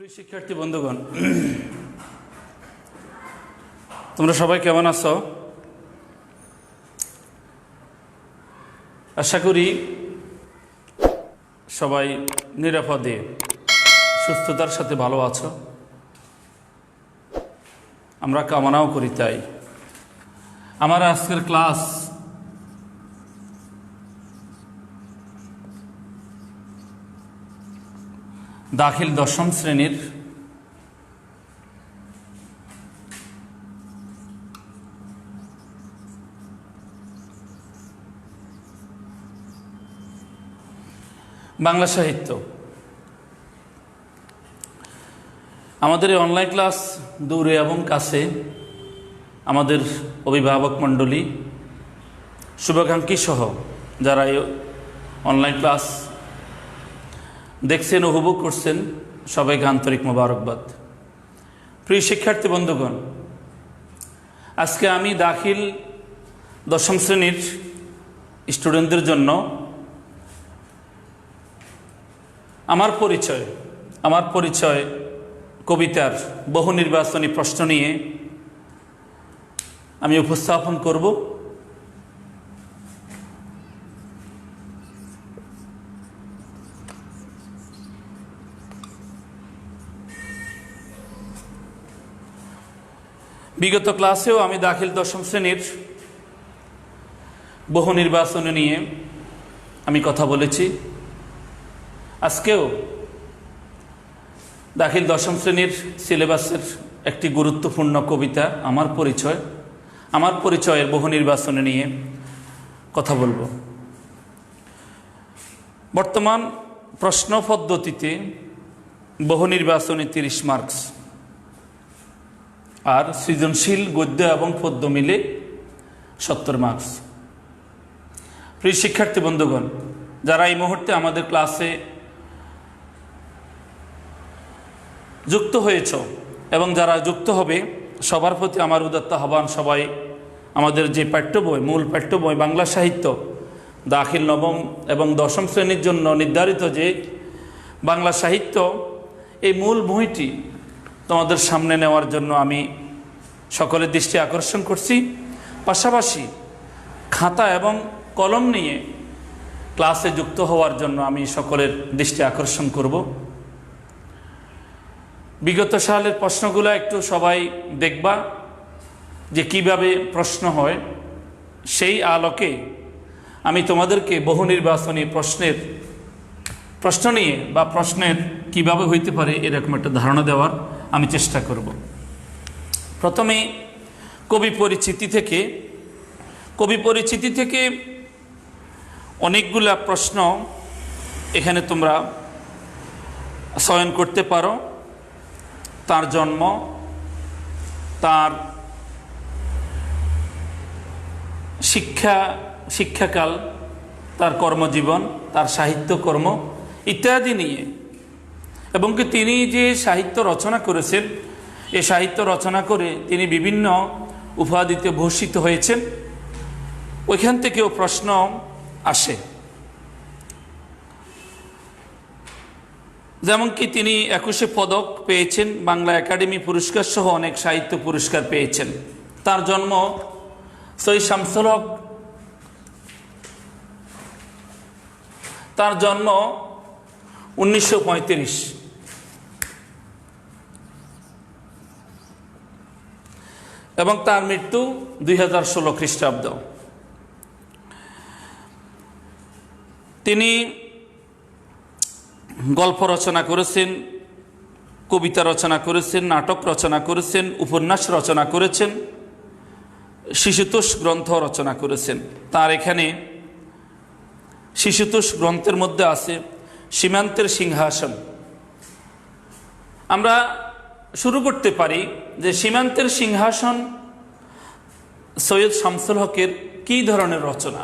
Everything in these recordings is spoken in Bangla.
প্রিয় শিক্ষার্থী বন্ধুগণ, তোমরা সবাই কেমন আছো? আশা করি সবাই নিরাপদে সুস্থতার সাথে ভালো আছো। আমরা কামনাও করি তাই। আমার আজকের ক্লাস দাখিল দশম শ্রেণীর বাংলা সাহিত্য। আমাদের এই অনলাইন ক্লাস দূরে এবং কাছে আমাদের অভিভাবক মণ্ডলী, শুভাকাঙ্ক্ষী সহ যারা এই অনলাইন ক্লাস দেখছেন, উপভোগ করছেন, সবাইকে আন্তরিক মোবারকবাদ। প্রিয় শিক্ষার্থী বন্ধুগণ, আজকে আমি দাখিল দশম শ্রেণীর স্টুডেন্টদের জন্য আমার পরিচয় কবিতার বহু নির্বাচনী প্রশ্ন নিয়ে আমি উপস্থাপন করব। বিগত ক্লাসেও আমি দাখিল দশম শ্রেণীর বহু নির্বাচনী নিয়ে আমি কথা বলেছি। আজকেও দাখিল দশম শ্রেণীর সিলেবাসের একটি গুরুত্বপূর্ণ কবিতা আমার পরিচয়ের বহু নির্বাচনী নিয়ে কথা বলবো। বর্তমান প্রশ্ন পদ্ধতিতে বহু নির্বাচনী 30 মার্কস আর সৃজনশীল গদ্য এবং পদ্য মিলে 70 মার্কস। প্রিয় শিক্ষার্থী বন্ধুগণ, যারা এই মুহূর্তে আমাদের ক্লাসে যুক্ত হয়েছ এবং যারা যুক্ত হবে, সবার প্রতি আমার উদাত্ত আহ্বান, সবাই আমাদের যে মূল পাঠ্য বই বাংলা সাহিত্য দাখিল নবম এবং দশম শ্রেণীর জন্য নির্ধারিত যে বাংলা সাহিত্য, এই মূল বইটি তোমাদের সামনে নেওয়ার জন্য আমি সকলের দৃষ্টি আকর্ষণ করছি। পাশাপাশি খাতা এবং কলম নিয়ে ক্লাসে যুক্ত হওয়ার জন্য আমি সকলের দৃষ্টি আকর্ষণ করব। বিগত সালের প্রশ্নগুলো একটু সবাই দেখবা যে কিভাবে প্রশ্ন হয়। সেই আলোকে আমি তোমাদেরকে বহু নির্বাচনী প্রশ্ন নিয়ে বা প্রশ্নের কিভাবে হইতে পারে এরকম একটা ধারণা দেওয়ার আমি চেষ্টা করব। প্রথমে কবি পরিচিতি থেকে অনেকগুলা প্রশ্ন এখানে তোমরা চয়ন করতে পারো। তার জন্ম, তার শিক্ষাকাল, তার কর্মজীবন, তার সাহিত্যকর্ম ইত্যাদি নিয়ে, এবং কি তিনি যে সাহিত্য রচনা করেছেন, এই সাহিত্য রচনা করে তিনি বিভিন্ন উপাধিতে ভূষিত হয়েছেন, ওইখান থেকেও প্রশ্ন আসে। যেমন কি তিনি 21 পদক পেয়েছেন, বাংলা একাডেমি পুরস্কার সহ অনেক সাহিত্য পুরস্কার পেয়েছেন। তার জন্ম সৈয়দ শামসুল হক, তার জন্ম 1935 এবং তার মৃত্যু 2016 খ্রিস্টাব্দ। তিনি গল্প রচনা করেছেন, কবিতা রচনা করেছেন, নাটক রচনা করেছেন, উপন্যাস রচনা করেছেন, শিশুতোষ গ্রন্থ রচনা করেছেন। তার এখানে শিশুতোষ গ্রন্থের মধ্যে আছে সীমান্তের সিংহাসন। আমরা শুরু করতে পারি যে সীমান্তের সিংহাসন সৈয়দ শামসুল হকের কী ধরনের রচনা।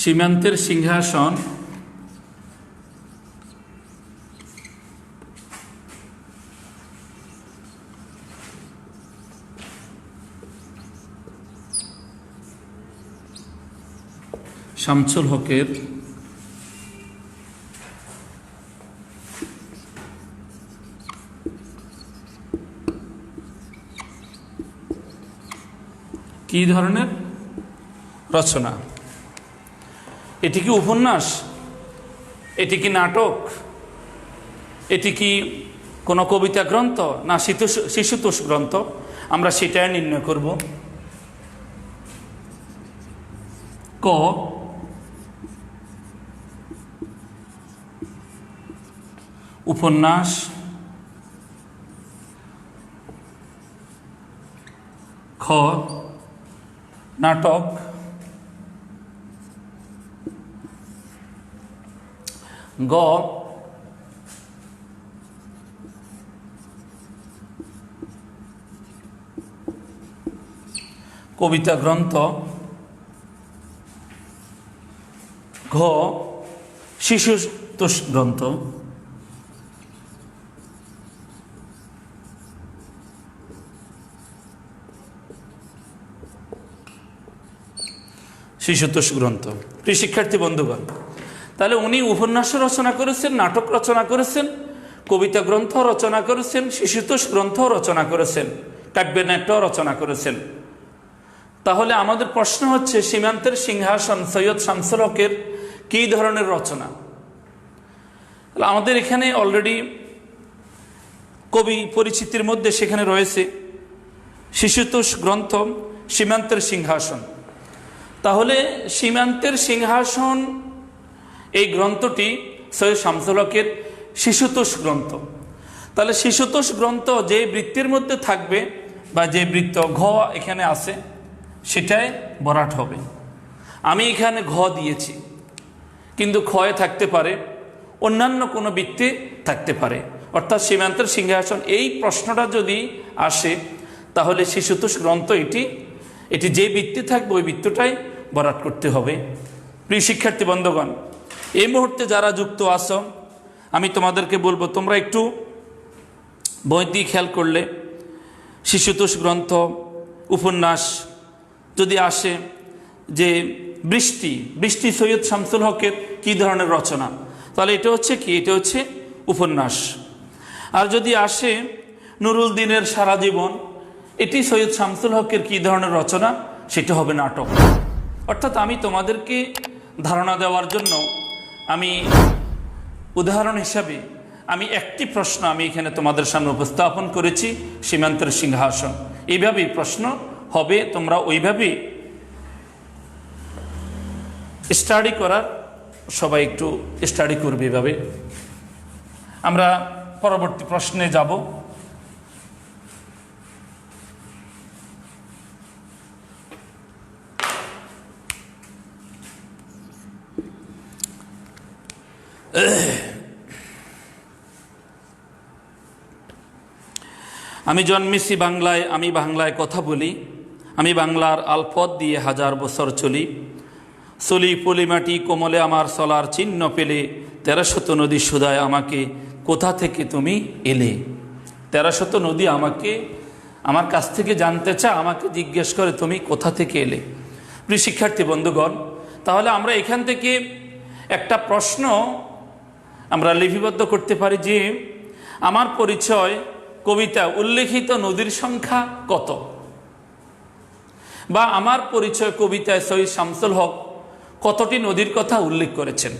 সীমান্তের সিংহাসন শামসুল হকের কি ধরনের রচনা? এটি কি উপন্যাস? এটি কি নাটক? এটি কি কোনো কবিতা গ্রন্থ না শিশুতোষ গ্রন্থ? আমরা সেটাই নির্ণয় করব। ক উপন্যাস, খ নাটক, গ কবিতা গ্রন্থ, ঘ শিশুতোষ গ্রন্থ, শিশুতোষ গ্রন্থ। প্রিয় শিক্ষার্থী বন্ধুগণ, তাহলে উনি উপন্যাস রচনা করেছেন, নাটক রচনা করেছেন, কবিতা গ্রন্থ রচনা করেছেন, শিশুতোষ গ্রন্থ রচনা করেছেন, কাব্যনাট্য রচনা করেছেন। তাহলে আমাদের প্রশ্ন হচ্ছে, সীমান্তের সিংহাসন সৈয়দ শামসুল হকের কী ধরনের রচনা? আমাদের এখানে অলরেডি কবি পরিচিতির মধ্যে সেখানে রয়েছে শিশুতোষ গ্রন্থ সীমান্তের সিংহাসন। তাহলে সীমান্তের সিংহাসন এই গ্রন্থটি সৈয়দ শামসুল হকের শিশুতোষ গ্রন্থ। তাহলে শিশুতোষ গ্রন্থ যে বৃত্তের মধ্যে থাকবে বা যে বৃত্ত ঘ এখানে আছে সেটাই বরাট হবে। আমি এখানে ঘ দিয়েছি, কিন্তু ক্ষয়ে থাকতে পারে, অন্যান্য কোনো বৃত্তে থাকতে পারে। অর্থাৎ সীমান্তের সিংহাসন এই প্রশ্নটা যদি আসে তাহলে শিশুতোষ গ্রন্থ এটি যে বৃত্তে থাকবে ওই বৃত্তটাই বরাট করতে হবে। প্রিয় শিক্ষার্থী বন্ধুগণ, এই মুহূর্তে যারা যুক্ত আছো আমি তোমাদেরকে বলবো, তোমরা একটু বই দিয়ে খেয়াল করলে শিশুতোষ গ্রন্থ, উপন্যাস যদি আসে যে বৃষ্টি সৈয়দ শামসুল হকের কী ধরনের রচনা, তাহলে এটা হচ্ছে কি? এটা হচ্ছে উপন্যাস। আর যদি আসে নুরুল দিনের সারা জীবন, এটি সৈয়দ শামসুল হকের কী ধরনের রচনা? সেটা হবে নাটক। অর্থাৎ আমি তোমাদেরকে ধারণা দেওয়ার জন্য আমি উদাহরণ হিসাবে আমি একটি প্রশ্ন আমি এখানে তোমাদের সামনে উপস্থাপন করেছি, সীমান্তের সিংহাসন। এইভাবেই প্রশ্ন হবে, তোমরা ওইভাবেই স্টাডি করার, সবাই একটু স্টাডি করবে। এভাবে আমরা পরবর্তী প্রশ্নে যাব। আমি জন্মেছি বাংলায়, আমি বাংলায় কথা বলি, আমি বাংলার আলপথ দিয়ে হাজার বছর চলি, চলি পলিমাটি কোমলে আমার চলার চিহ্ন পেলে, 1300 নদী সুধায় আমাকে কোথা থেকে তুমি এলে। 1300 নদী আমার কাছ থেকে জানতে চা, আমাকে জিজ্ঞেস করে তুমি কোথা থেকে এলে। প্রিয় শিক্ষার্থী বন্ধুগণ, তাহলে আমরা এখান থেকে একটা প্রশ্ন আমরা লিপিবদ্ধ করতে পারি যে আমার পরিচয় কবিতা উল্লেখিত নদীর সংখ্যা কত, বা আমার পরিচয় কবিতায় সৈয়দ শামসুল হক কতটি নদীর কথা উল্লেখ করেছেন।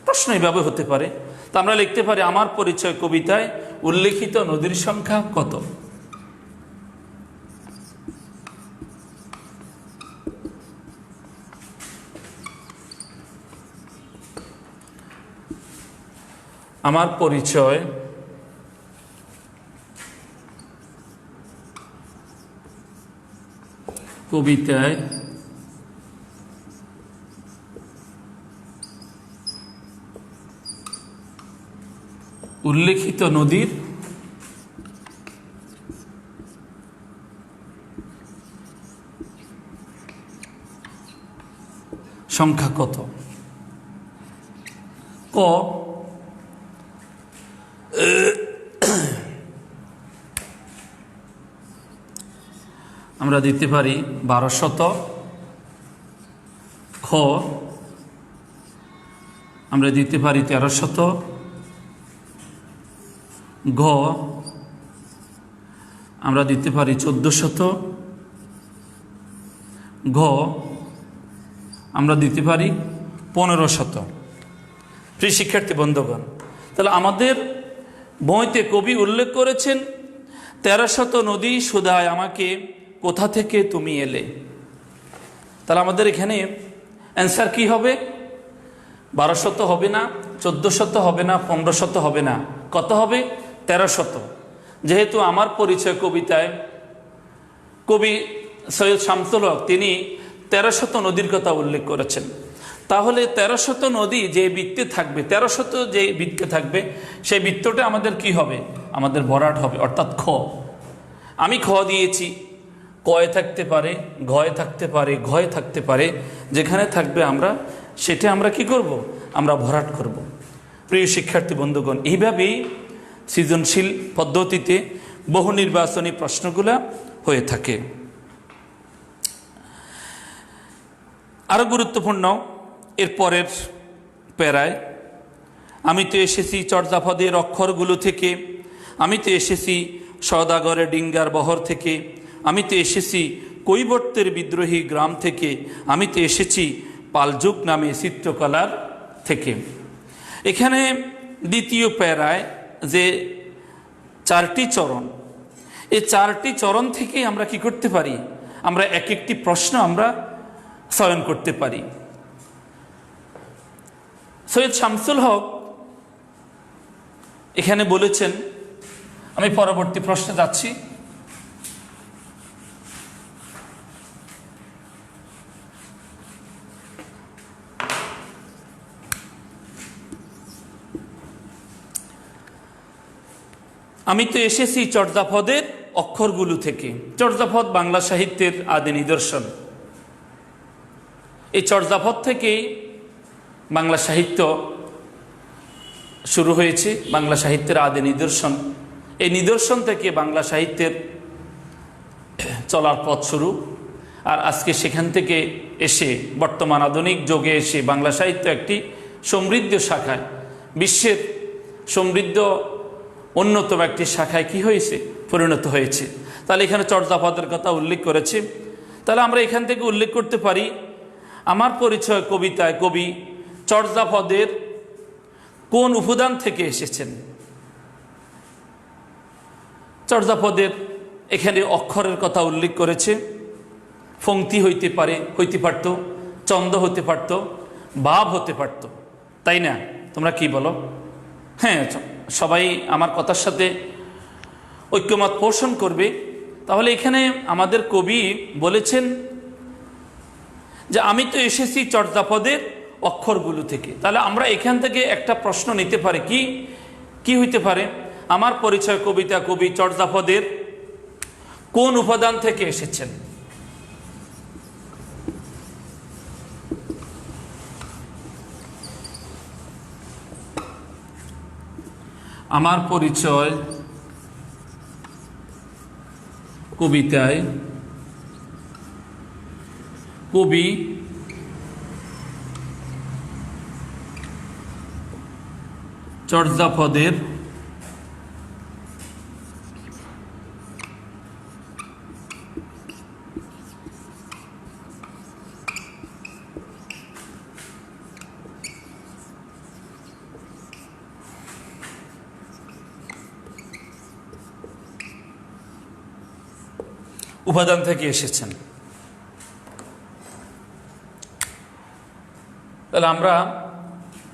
প্রশ্ন এভাবে হতে পারে। তো আমরা লিখতে পারি আমার পরিচয় কবিতায় উল্লেখিত নদীর সংখ্যা কত। আমার পরিচয় কবিতায় উল্লেখিত নদীর সংখ্যা কত। ক আমরা দিতে পারি 1200। খ আমরা দিতে পারি 1300। ঘ আমরা দিতে পারি 1400। ঘ আমরা দিতে পারি 1500। প্রিয় শিক্ষার্থী বন্ধুগণ, তাহলে আমাদের বইতে কবি উল্লেখ করেছেন 1300 নদী শুধায় আমাকে, কোথা থেকে তুমি এলে। তাহলে আমাদের এখানে অ্যান্সার কি হবে? 1200 হবে না, 1400 হবে না, 1500 হবে না, কত হবে? 1300। যেহেতু আমার পরিচয় কবিতায় কবি সৈয়দ শামসুল হক তিনি 1300 নদীর কথা উল্লেখ করেছেন, তাহলে 1300 নদী যে বৃত্তে থাকবে, 1300 যে বৃত্তে থাকবে, সেই বৃত্তটা আমাদের কি হবে? আমাদের ভরাট হবে, অর্থাৎ খ। আমি খ দিয়েছি, কয়ে থাকতে পারে, ঘয়ে থাকতে পারে, ঘয়ে থাকতে পারে, যেখানে থাকবে আমরা সেটা আমরা কি করব? আমরা ভরাট করব। প্রিয় শিক্ষার্থী বন্ধুগণ, এইভাবেই সৃজনশীল পদ্ধতিতে বহু নির্বাচনী প্রশ্নগুলো হয়ে থাকে। আরও গুরুত্বপূর্ণ এর পরের প্যারায়, আমি তো এসেছি চর্যাপদের অক্ষরগুলো থেকে, আমি তো এসেছি সওদাগরের ডিঙ্গার বহর থেকে, আমি তো এসেছি কৈবর্তের বিদ্রোহী গ্রাম থেকে, আমি তো এসেছি পালযুগ নামে চিত্রকলার থেকে। এখানে দ্বিতীয় প্যারায় যে 4টি চরণ, এই 4টি চরণ থেকে আমরা কি করতে পারি? আমরা এক একটি প্রশ্ন আমরা চয়ন করতে পারি। সৈয়দ শামসুল হক এখানে বলেছেন, আমি পরবর্তী প্রশ্নে যাচ্ছি। আমি তো এসেছি চর্যাপদের অক্ষরগুলো থেকে। চর্যাপদ বাংলা সাহিত্যের আদি নিদর্শন। এই চর্যাপদ থেকেই বাংলা সাহিত্য শুরু হয়েছে, বাংলা সাহিত্যের আদি নিদর্শন। এই নিদর্শন থেকে বাংলা সাহিত্যের চলার পথ শুরু। আর আজকে সেখান থেকে এসে বর্তমান আধুনিক যুগে এসে বাংলা সাহিত্য একটি সমৃদ্ধ শাখায়, বিশ্বের সমৃদ্ধ অন্যতম একটি শাখায় কি হয়েছে? পরিণত হয়েছে। তাহলে এখানে চর্যাপদের কথা উল্লেখ করেছে, তাহলে আমরা এখান থেকে উল্লেখ করতে পারি আমার পরিচয় কবিতায় কবি চর্যাপদের কোন উপাদান থেকে এসেছেন। চর্যাপদের এখানে অক্ষরের কথা উল্লেখ করেছে। পংক্তি হইতে পারে, হইতে পারত, ছন্দ হতে পারত, ভাব হতে পারত, তাই না? তোমরা কি বলো? হ্যাঁ, সবাই আমার কথার সাথে ঐক্যমত পোষণ করবে। তাহলে এখানে আমাদের কবি বলেছেন যে আমি তো এসেছি চর্যাপদের অক্ষরগুলো থেকে। তাহলে আমরা এখান থেকে একটা প্রশ্ন নিতে পারি, কি হইতে পারে? আমার পরিচয় কবিতা কবি চর্যাপদের কোন উপাদান থেকে এসেছেন? আমার পরিচয় কবিতায় কবি চর্যাপদের উপাদান থেকে এসেছেন। তাহলে আমরা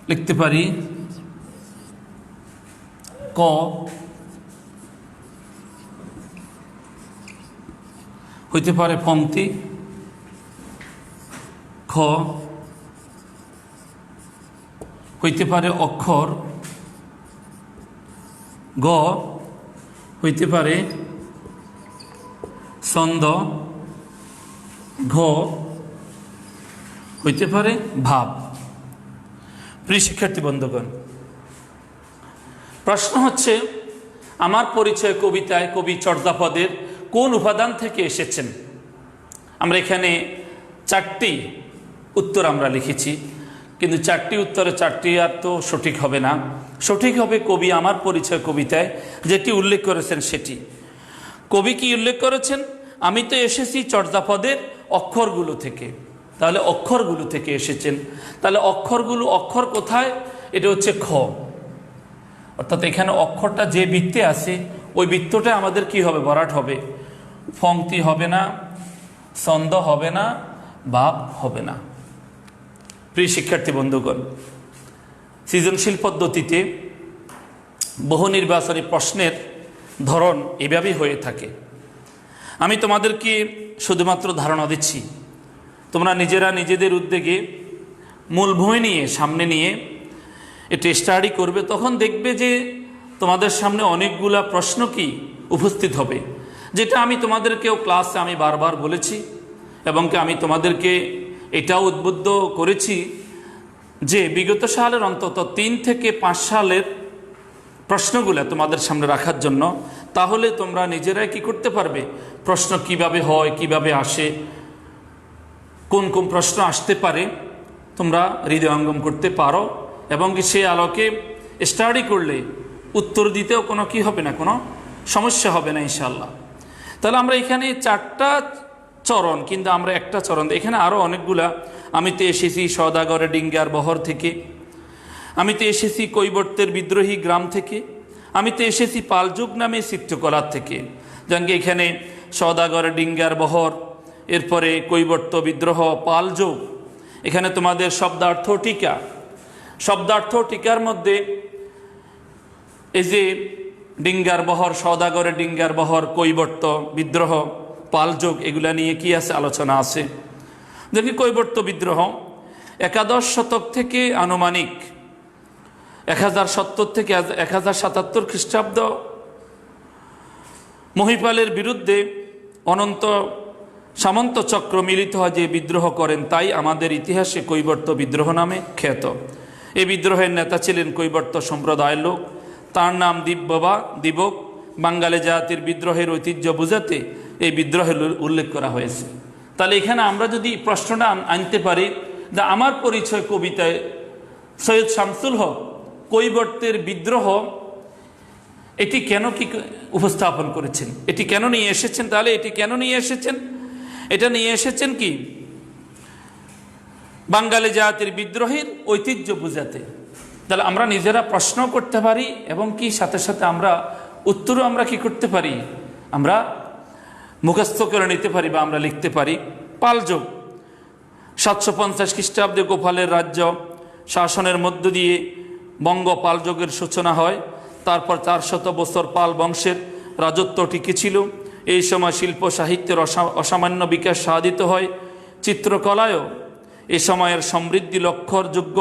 লিখতে পারি ক হইতে পারে পংক্তি, খ হইতে পারে অক্ষর, গ হইতে পারে ছন্দ, ঘ হইতে পারে ভাব। প্রিয় শিক্ষার্থী বন্ধুগণ, প্রশ্ন হচ্ছে আমার পরিচয় কবিতায় কবি চর্যাপদের কোন উপাদান থেকে এসেছেন। আমরা এখানে 4টি উত্তর আমরা লিখেছি। ক কিন্তু 4টি উত্তরে 4টি আর তো সঠিক হবে না। সঠিক হবে কবি আমার পরিচয় কবিতায় যেটি উল্লেখ করেছেন সেটি। কবি কি উল্লেখ করেছেন? আমি তো এসেছি চর্যাপদের অক্ষরগুলো থেকে। তাহলে অক্ষরগুলো থেকে এসেছেন। তাহলে অক্ষর কোথায়? এটা হচ্ছে খ। অর্থাৎ এখানে অক্ষরটা যে বৃত্তে আছে ওই বৃত্তটা আমাদের কি হবে? ভরাট হবে। পংক্তি হবে না, ছন্দ হবে না, ভাব হবে না। প্রিয় শিক্ষার্থী বন্ধুগণ, সৃজনশীল পদ্ধতিতে বহু নির্বাচনী প্রশ্নের ধরন এভাবেই হয়ে থাকে। আমি তোমাদেরকে শুধুমাত্র ধারণা দিচ্ছি, তোমরা নিজেরা নিজেদের উদ্যোগে মূল বই নিয়ে সামনে নিয়ে একটু স্টাডি করবে, তখন দেখবে যে তোমাদের সামনে অনেকগুলা প্রশ্ন কি উপস্থিত হবে, যেটা আমি তোমাদেরকেও ক্লাসে আমি বারবার বলেছি এবং আমি তোমাদেরকে এটাও উদ্বুদ্ধ করেছি যে বিগত সালের অন্তত 3 থেকে 5 সালের প্রশ্নগুলো তোমাদের সামনে রাখার জন্য। তাহলে তোমরা নিজেরাই কি করতে পারবে? প্রশ্ন কিভাবে হয়, কিভাবে আসে, কোন কোন প্রশ্ন আসতে পারে তোমরা হৃদয়ঙ্গম করতে পারো এবং সে আলোকে স্টাডি করলে উত্তর দিতেও কোনো কি হবে না, কোনো সমস্যা হবে না ইনশাআল্লাহ। তাহলে আমরা এখানে 4টা চরণ, কিন্তু আমরা একটা চরণ, এখানে আরও অনেকগুলা। আমি তো এসেছি সওদাগরের ডিঙ্গার বহর থেকে, আমি তো এসেছি কৈবর্তের বিদ্রোহী গ্রাম থেকে, আমি তো এসেছি পালযুগ নামে চিত্রকলার থেকে। যেমন এখানে সওদাগরের ডিঙ্গার বহর, এরপরে কৈবর্ত বিদ্রোহ, পালযুগ। এখানে তোমাদের শব্দার্থ টিকা, শব্দার্থ টিকার মধ্যে এই যে ডিঙ্গার বহর, সওদাগরের ডিঙ্গার বহর, কৈবর্ত বিদ্রোহ, পালযুগ, এগুলা নিয়ে কি আছে? আলোচনা আছে। দেখি কৈবর্ত বিদ্রোহ 11 শতক থেকে আনুমানিক 1070 থেকে 1077 খ্রিস্টাব্দ মহিপালের বিরুদ্ধে অনন্ত সামন্ত চক্র মিলিত হয় যে বিদ্রোহ করেন, তাই আমাদের ইতিহাসে কৈবর্ত বিদ্রোহ নামে খ্যাত। এই বিদ্রোহের নেতা ছিলেন কৈবর্ত সম্প্রদায়ের লোক, তার নাম দিবক। বাঙালি জাতির বিদ্রোহের ঐতিহ্য বোঝাতে এই বিদ্রোহের উল্লেখ করা হয়েছে। তাহলে এখানে আমরা যদি প্রশ্নটা আনতে পারি যে আমার পরিচয় কবিতায় সৈয়দ শামসুল হক কৈবর্তের বিদ্রোহ এটি কেন কি উপস্থাপন করেছেন, এটি কেন নিয়ে এসেছেন? তাহলে এটি কেন নিয়ে এসেছেন? এটা নিয়ে এসেছেন কি বাঙালি জাতির বিদ্রোহের ঐতিহ্য বোঝাতে। তাহলে আমরা নিজেরা প্রশ্ন করতে পারি এবং কি সাথে সাথে আমরা উত্তরও আমরা কি করতে পারি? আমরা মুখস্থ করে নিতে পারি বা আমরা লিখতে পারি। পালযুগ 750 খ্রিস্টাব্দে গোপালের রাজ্য শাসনের মধ্য দিয়ে বঙ্গ পালযুগের সূচনা হয়। তারপর 400 বছর পাল বংশের রাজত্ব টিকেছিল। এই সময় শিল্প সাহিত্যের অসামান্য বিকাশ সাধিত হয়। চিত্রকলায়ও এ সময়ের সমৃদ্ধি লক্ষ্যযোগ্য।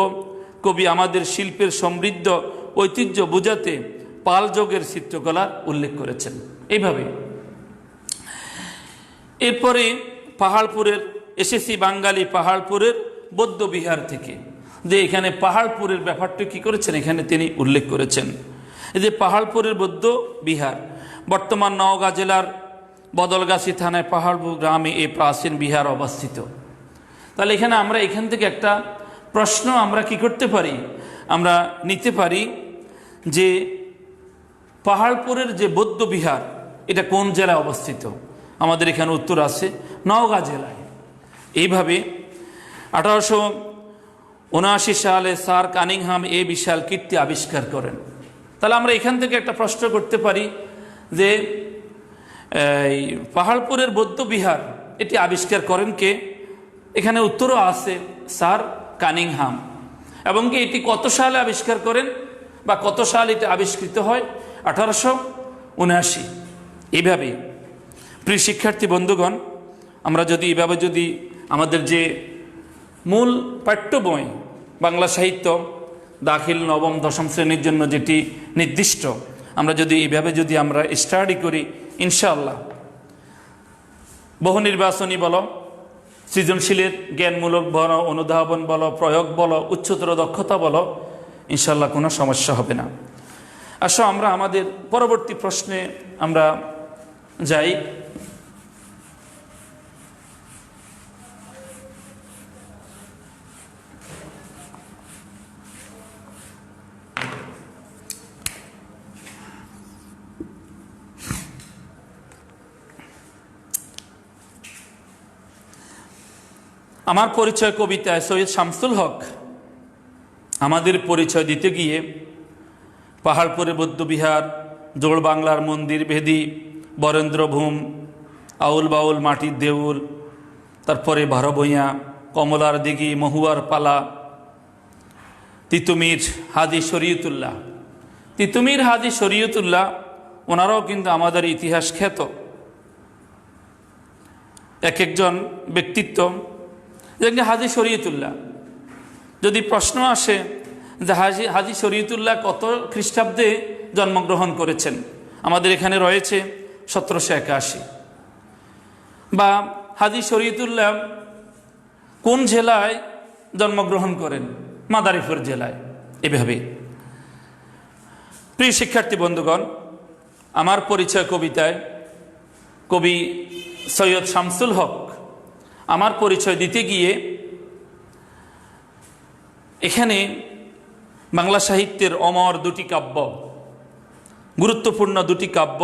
কবি আমাদের শিল্পের সমৃদ্ধ ঐতিহ্য বোঝাতে পালযুগের চিত্রকলার উল্লেখ করেছেন। এইভাবে এরপরে পাহাড়পুরের এসেছি বাঙালি পাহাড়পুরের বৌদ্ধ বিহার থেকে, যে এখানে পাহাড়পুরের ব্যাপারটা কি করেছেন এখানে তিনি উল্লেখ করেছেন। এই যে পাহাড়পুরের বৌদ্ধ বিহার বর্তমান নওগাঁ জেলার বদলগাছি থানায় পাহাড়পুর গ্রামে এই প্রাচীন বিহার অবস্থিত। তাহলে এখানে আমরা এখান থেকে একটা প্রশ্ন আমরা কি করতে পারি? আমরা নিতে পারি যে পাহাড়পুরের যে বৌদ্ধ বিহার এটা কোন জেলায় অবস্থিত? আমাদের এখানে উত্তর আছে নওগাঁ জেলায়। এইভাবে 1879 সালে স্যার কানিংহাম এই বিশাল কীর্তি আবিষ্কার করেন। তাহলে আমরা এখান থেকে একটা প্রশ্ন করতে পারি যে এই পাহাড়পুরের বৌদ্ধ বিহার এটি আবিষ্কার করেন কে? এখানে উত্তরও আছে স্যার কানিংহাম। এবং কি এটি কত সালে আবিষ্কার করেন বা কত সাল এটা আবিষ্কৃত হয়? 1879। এইভাবে প্রিয় শিক্ষার্থী বন্ধুগণ, আমরা যদি এভাবে যদি আমাদের যে মূল পাঠ্য বই বাংলা সাহিত্য দাখিল নবম দশম শ্রেণীর জন্য যেটি নির্দিষ্ট, আমরা যদি এইভাবে যদি আমরা স্টাডি করি ইনশাআল্লাহ বহু নির্বাচনী বলো, সৃজনশীলের জ্ঞানমূলক বলো, অনুধাবন বলো, প্রয়োগ বলো, উচ্চতর দক্ষতা বলো, ইনশাআল্লাহ কোনো সমস্যা হবে না। আসো আমরা আমাদের পরবর্তী প্রশ্নে আমরা যাই। আমার পরিচয় কবিতায় সৈয়দ শামসুল হক আমাদের পরিচয় দিতে গিয়ে পাহাড়পুরে বৌদ্ধবিহার, জোড় বাংলার মন্দির ভেদি, বরেন্দ্রভূম, আউল বাউল মাটির দেউল, তারপরে ভারবইয়া, কমলার দিঘি, মহুয়ার পালা, তিতুমির হাজী শরীয়তুল্লাহ। তিতুমির হাজী শরীয়তুল্লাহ ওনারাও কিন্তু আমাদের ইতিহাস খ্যাত এক একজন ব্যক্তিত্ব। যেমনি হাজী শরীয়তুল্লাহ, যদি প্রশ্ন আসে যে হাজী শরীয়তুল্লাহ কত খ্রিস্টাব্দে জন্মগ্রহণ করেছেন, আমাদের এখানে রয়েছে 1781। বা হাজী শরীয়তুল্লাহ কোন জেলায় জন্মগ্রহণ করেন? মাদারীপুর জেলায়। এভাবে প্রিয় শিক্ষার্থী বন্ধুগণ, আমার পরিচয় কবিতায় কবি সৈয়দ শামসুল হক আমার পরিচয় দিতে গিয়ে এখানে বাংলা সাহিত্যের অমর দুটি কাব্য, গুরুত্বপূর্ণ দুটি কাব্য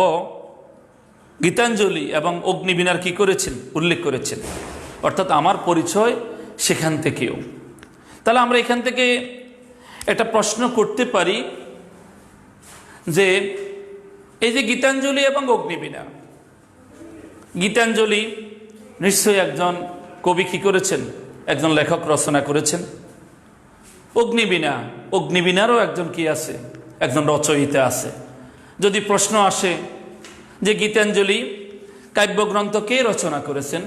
গীতাঞ্জলি এবং অগ্নিবীণার কি করেছেন? উল্লেখ করেছেন। অর্থাৎ আমার পরিচয় সেখান থেকেও। তাহলে আমরা এখান থেকে একটা প্রশ্ন করতে পারি যে এই যে গীতাঞ্জলি এবং অগ্নিবীণা, গীতাঞ্জলি নিশ্চয়ই একজন কবি কি করেছেন? একজন লেখক রচনা করেছেন। অগ্নিবীণা, অগ্নিবীণারও একজন কি আছে? একজন রচয়িতা আছে। যদি প্রশ্ন আসে যে গীতাঞ্জলি কাব্যগ্রন্থ কে রচনা করেছেন,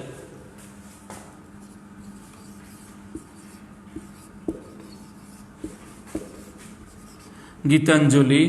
গীতাঞ্জলি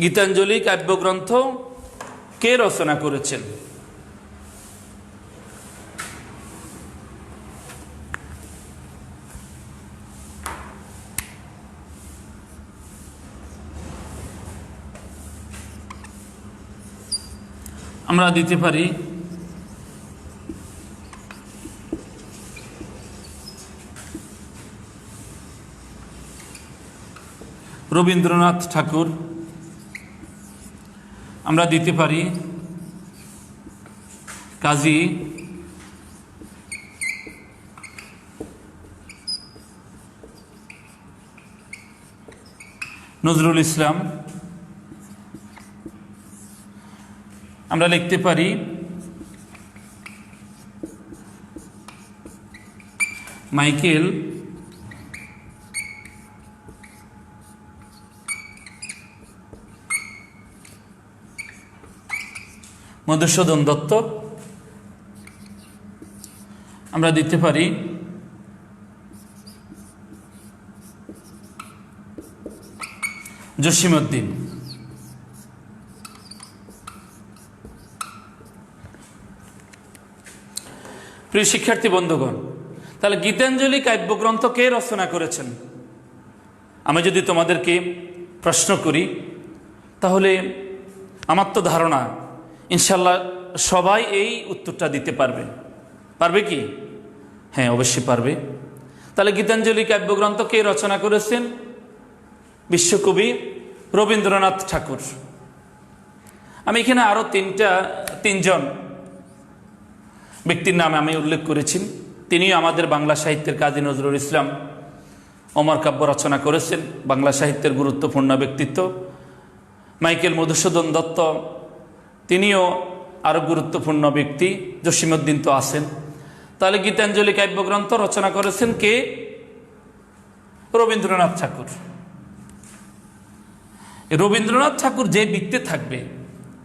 গীতাঞ্জলি কাব্যগ্রন্থ কে রচনা করেছেন? আমরা দিতে পারি রবীন্দ্রনাথ ঠাকুর, আমরা দিতে পারি কাজী নজরুল ইসলাম, আমরা লিখতে পারি মাইকেল মধুসূদন দত্ত, আমরা দিতে পারি জসিমউদ্দিন। প্রিয় শিক্ষার্থী বন্ধুগণ, তাহলে গীতাঞ্জলি কাব্যগ্রন্থ কে রচনা করেছেন? আমি যদি তোমাদেরকে প্রশ্ন করি তাহলে আমার তো ধারণা ইনশাল্লাহ সবাই এই উত্তরটা দিতে পারবে। পারবে কি? হ্যাঁ, অবশ্যই পারবে। তাহলে গীতাঞ্জলি কাব্যগ্রন্থ কে রচনা করেছেন? বিশ্বকবি রবীন্দ্রনাথ ঠাকুর। আমি এখানে আরো তিনজন ব্যক্তির নাম আমি উল্লেখ করেছি। তিনিও আমাদের বাংলা সাহিত্যের কাজী নজরুল ইসলাম অমর কাব্য রচনা করেছেন, বাংলা সাহিত্যের গুরুত্বপূর্ণ ব্যক্তিত্ব। মাইকেল মধুসূদন দত্ত, তিনিও আরো গুরুত্বপূর্ণ ব্যক্তি। জসিমউদ্দিন তো আছেন। তাহলে গীতাঞ্জলি কাব্যগ্রন্থ রচনা করেছেন কে? রবীন্দ্রনাথ ঠাকুর। রবীন্দ্রনাথ ঠাকুর যে বৃত্তে থাকবে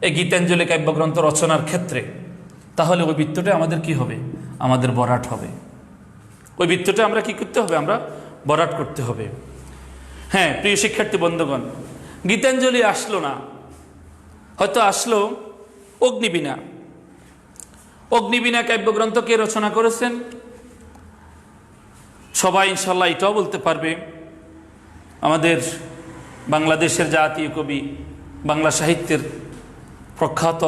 এই গীতাঞ্জলি কাব্যগ্রন্থ রচনার ক্ষেত্রে, তাহলে ওই বৃত্তটা আমাদের কি হবে? আমাদের বরাট হবে। ওই বৃত্তটা আমরা কি করতে হবে? আমরা বরাট করতে হবে। হ্যাঁ প্রিয় শিক্ষার্থী বন্ধুগণ, গীতাঞ্জলি আসলো না, হয়তো আসলো অগ্নিবীণা। অগ্নিবীণা কাব্যগ্রন্থ কে রচনা করেছেন? সবাই ইনশাল্লাহ এটাও বলতে পারবে আমাদের বাংলাদেশের জাতীয় কবি, বাংলা সাহিত্যের প্রখ্যাত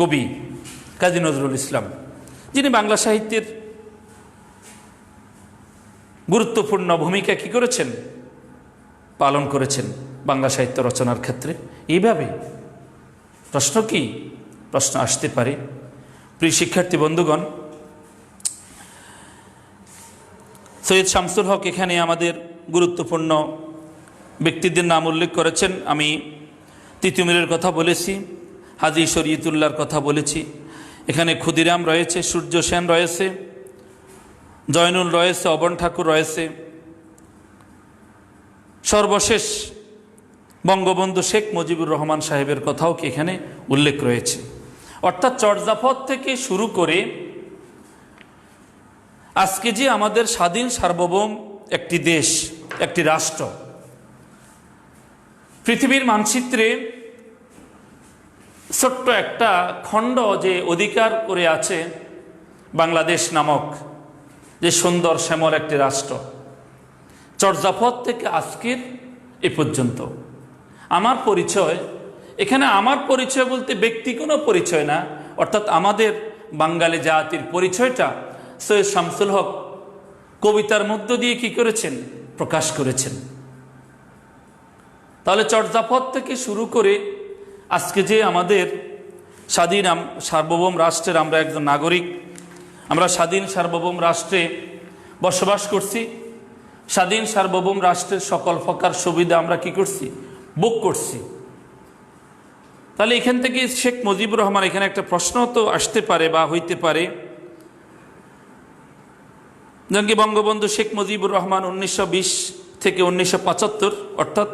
কবি কাজী নজরুল ইসলাম, যিনি বাংলা সাহিত্যের গুরুত্বপূর্ণ ভূমিকা কি করেছেন, পালন করেছেন বাংলা সাহিত্য রচনার ক্ষেত্রে। এইভাবে প্রশ্ন কি, প্রশ্ন আসতে পারে। প্রিয় শিক্ষার্থী বন্ধুগণ, সৈয়দ শামসুল হক এখানে আমাদের গুরুত্বপূর্ণ ব্যক্তিদের নাম উল্লেখ করেছেন। আমি তিতুমিরের কথা বলেছি, হাজী শরীয়তুল্লাহর কথা বলেছি, এখানে ক্ষুদিরাম রয়েছে, সূর্য সেন রয়েছে, জয়নুল রয়েছে, অবন ঠাকুর রয়েছে, সর্বশেষ বঙ্গবন্ধু শেখ মুজিবুর রহমান সাহেবের কথাও কি এখানে উল্লেখ রয়েছে। অর্থাৎ চর্যাপদ থেকে শুরু করে আজকে যে আমাদের স্বাধীন সার্বভৌম একটি দেশ, একটি রাষ্ট্র, পৃথিবীর মানচিত্রে ছোট্ট একটা খণ্ড যে অধিকার করে আছে বাংলাদেশ নামক যে সুন্দর শ্যামল একটি রাষ্ট্র, চর্যাপদ থেকে আজকের এ পর্যন্ত আমার পরিচয়, এখানে আমার পরিচয় বলতে ব্যক্তি কোনো পরিচয় না, অর্থাৎ আমাদের বাঙালি জাতির পরিচয়টা সৈয়দ শামসুল হক কবিতার মধ্য দিয়ে কি করেছেন, প্রকাশ করেছেন। তাহলে চর্যাপদ থেকে শুরু করে আজকে যে আমাদের স্বাধীন সার্বভৌম রাষ্ট্রের আমরা একজন নাগরিক, আমরা স্বাধীন সার্বভৌম রাষ্ট্রে বসবাস করছি, স্বাধীন সার্বভৌম রাষ্ট্রের সকল প্রকার সুবিধা আমরা কি করছি, ভোগ করছি। তাহলে এখান থেকে শেখ মুজিবুর রহমান, এখানে একটা প্রশ্ন তো আসতে পারে বা হইতে পারে, যেমন কি বঙ্গবন্ধু শেখ মুজিবুর রহমান 1920 থেকে 1975, অর্থাৎ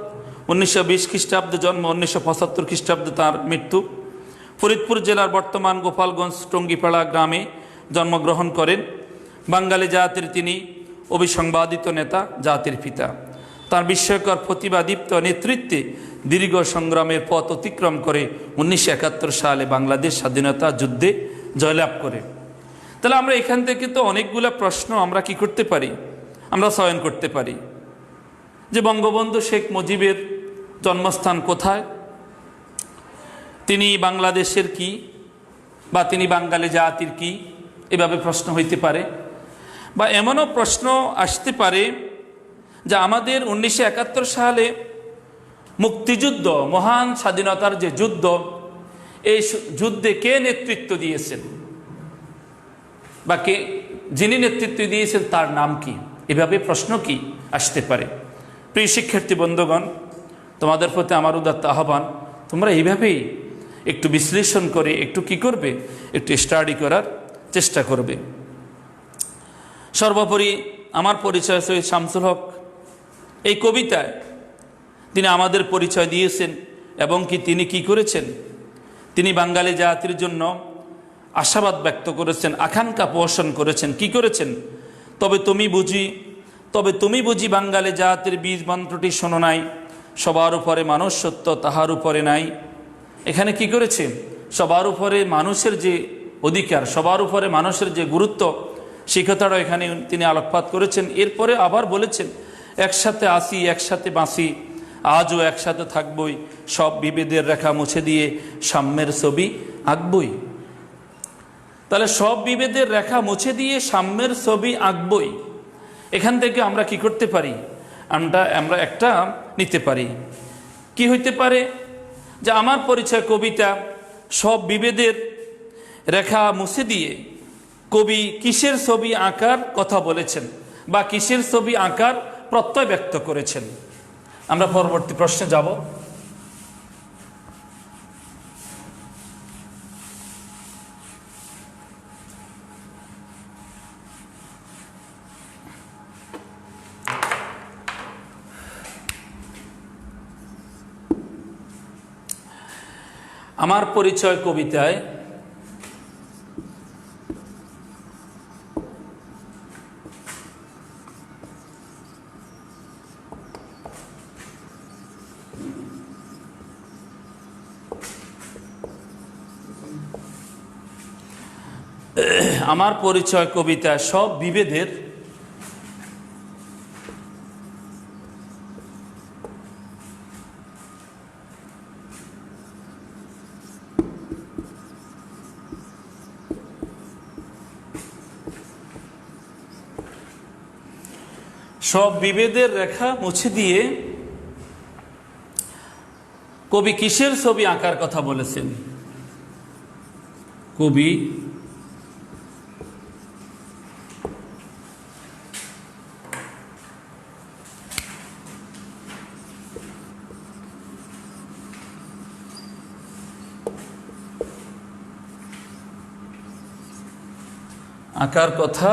1920 খ্রিস্টাব্দে জন্ম, 1975 খ্রিস্টাব্দে তার মৃত্যু। ফরিদপুর জেলার বর্তমান গোপালগঞ্জ টঙ্গিপাড়া গ্রামে জন্মগ্রহণ করেন। বাঙালি জাতির তিনি অবিসংবাদিত নেতা, জাতির পিতা। তার বিস্ময়কর প্রতিভাদীপ্ত নেতৃত্বে দীর্ঘ সংগ্রামের পথ অতিক্রম করে 1971 সালে বাংলাদেশ স্বাধীনতা যুদ্ধে জয়লাভ করে। তাহলে আমরা এখান থেকে তো অনেকগুলো প্রশ্ন আমরা কি করতে পারি, আমরা চয়ন করতে পারি যে বঙ্গবন্ধু শেখ মুজিবের জন্মস্থান কোথায়, তিনি বাংলাদেশের কি, বা তিনি বাঙালি জাতির কি, এভাবে প্রশ্ন হইতে পারে। বা এমনও প্রশ্ন আসতে পারে যে আমাদের 1971 সালে মুক্তিযুদ্ধ, মহান স্বাধীনতার যে যুদ্ধ, এই যুদ্ধে কে নেতৃত্ব দিয়েছেন, বা কে, যিনি নেতৃত্ব দিয়েছেন তার নাম কি, এভাবে প্রশ্ন কি আসতে পারে। প্রিয় শিক্ষার্থী বন্ধুগণ, তোমাদের প্রতি আমার উদাত্ত আহ্বান, তোমরা এইভাবেই একটু বিশ্লেষণ করে একটু কি করবে, একটু স্টাডি করার চেষ্টা করবে। সর্বোপরি আমার পরিচয় সৈয়দ শামসুল হক, এই কবিতায় তিনি আমাদের পরিচয় দিয়েছেন এবং কি তিনি কি করেছেন, তিনি বাঙালি জাতির জন্য আশাবাদ ব্যক্ত করেছেন, আকাঙ্ক্ষা পোষণ করেছেন। কি করেছেন, তবে তুমি বুঝি বাঙালি জাতির বীজ মন্ত্রটি শোনো নাই, সবার উপরে মানুষ সত্য তাহার উপরে নাই। এখানে কি করেছে, সবার উপরে মানুষের যে অধিকার, সবার উপরে মানুষের যে গুরুত্ব, সেই কথাটা এখানে তিনি আলোকপাত করেছেন। এরপরে আবার বলেছেন, একসাথে আসি একসাথে বাঁচি, আজও একসাথে থাকবই, সব বিভেদের রেখা মুছে দিয়ে সাম্যের ছবি আঁকবই। তাহলে সব বিভেদের রেখা মুছে দিয়ে সাম্যের ছবি আঁকবই, এখান থেকে আমরা কি করতে পারি, আমরা একটা নিতে পারি। কি হইতে পারে, যে আমার পরিচয় কবিতা সব বিভেদের রেখা মুছে দিয়ে কবি কিসের ছবি আঁকার কথা বলেছেন, বা কিসের ছবি আঁকার প্রত্যয় ব্যক্ত করেছেন। আমরা পরবর্তী প্রশ্নে যাব। আমার পরিচয় কবিতায় সব বিভেদের সব বিভেদের রেখা মুছে দিয়ে কবি কিসের ছবি আঁকার কথা বলেছেন? কবি আঁকার কথা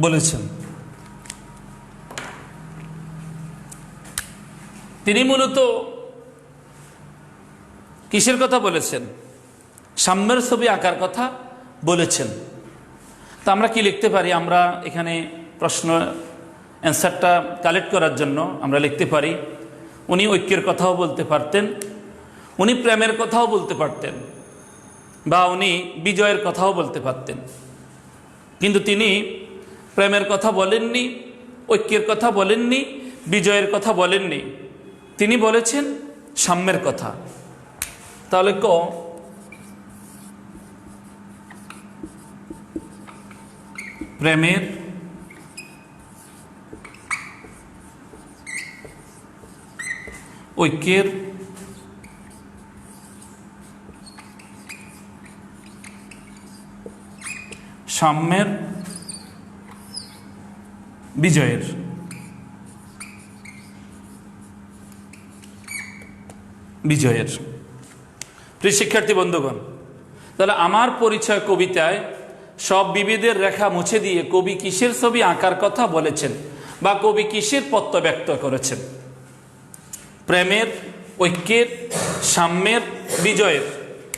বলেছেন। তিনি মূলত কিসের কথা বলেছেন? সাম্যের ছবি আঁকার কথা বলেছেন। তা আমরা কি লিখতে পারি? আমরা এখানে প্রশ্ন অ্যান্সারটা কালেক্ট করার জন্য আমরা লিখতে পারি, উনি ঐক্যের কথাও বলতে পারতেন, উনি প্রেমের কথাও বলতে পারতেন, বা উনি বিজয়ের কথাও বলতে পারতেন। কিন্তু তিনি প্রেমের কথা বলেননি, ঐক্যের কথা বলেননি, বিজয়ের কথা বলেননি। তিনি বলেছেন সাম্যের কথা। তাহলে প্রেমের ঐক্যের সাম্যের বিজয়ের। বিজয়ের। প্রিয় শিক্ষার্থী বন্ধুগণ, তাহলে আমার পরিচয় কবিতায় সব বিভেদের রেখা মুছে দিয়ে কবি কিসের ছবি আঁকার কথা বলেছেন, বা কবি কিসের তত্ত্ব ব্যক্ত করেছেন? প্রেমের, ঐক্যের, সাম্যের, বিজয়ের।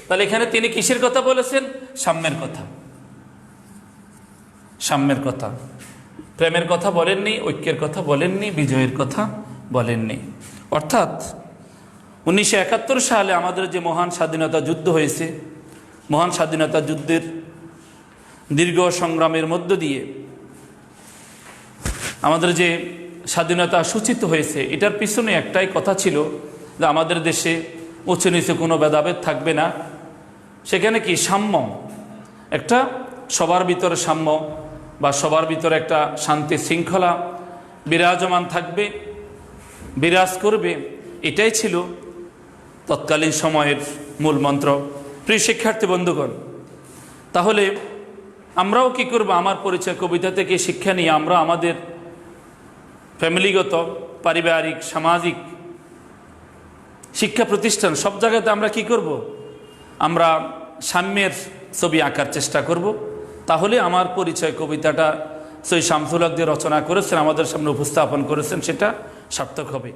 তাহলে এখানে তিনি কিসের কথা বলেছেন? সাম্যের কথা। সাম্যের কথা। প্রেমের কথা বলেননি, ঐক্যের কথা বলেননি, বিজয়ের কথা বলেননি। অর্থাৎ 1971 সালে আমাদের যে মহান স্বাধীনতা যুদ্ধ হয়েছে, মহান স্বাধীনতা যুদ্ধের দীর্ঘ সংগ্রামের মধ্য দিয়ে আমাদের যে স্বাধীনতা সূচিত হয়েছে, এটার পিছনে একটাই কথা ছিল যে আমাদের দেশে উঁচু নিচু কোনো ভেদাভেদ থাকবে না। সেখানে কি সাম্য, একটা সবার ভিতরে সাম্য বা সবার ভিতরে একটা শান্তি শৃঙ্খলা বিরাজমান থাকবে, বিরাজ করবে। এটাই ছিল তৎকালীন সময়ের মূল মন্ত্র। প্রিয় শিক্ষার্থী বন্ধুগণ, তাহলে আমরাও কি করব? আমার পরিচয় কবিতা থেকে শিক্ষা নিয়ে আমরা আমাদের ফ্যামিলিগত, পারিবারিক, সামাজিক শিক্ষা প্রতিষ্ঠান সব জায়গাতে আমরা কি করব? আমরা সাম্যের ছবি আঁকার চেষ্টা করব। তাহলে আমার পরিচয় কবিতাটা সৈয়দ শামসুল হক যে রচনা করেছেন, আমাদের সামনে উপস্থাপন করেছেন, সেটা সার্থক হবে।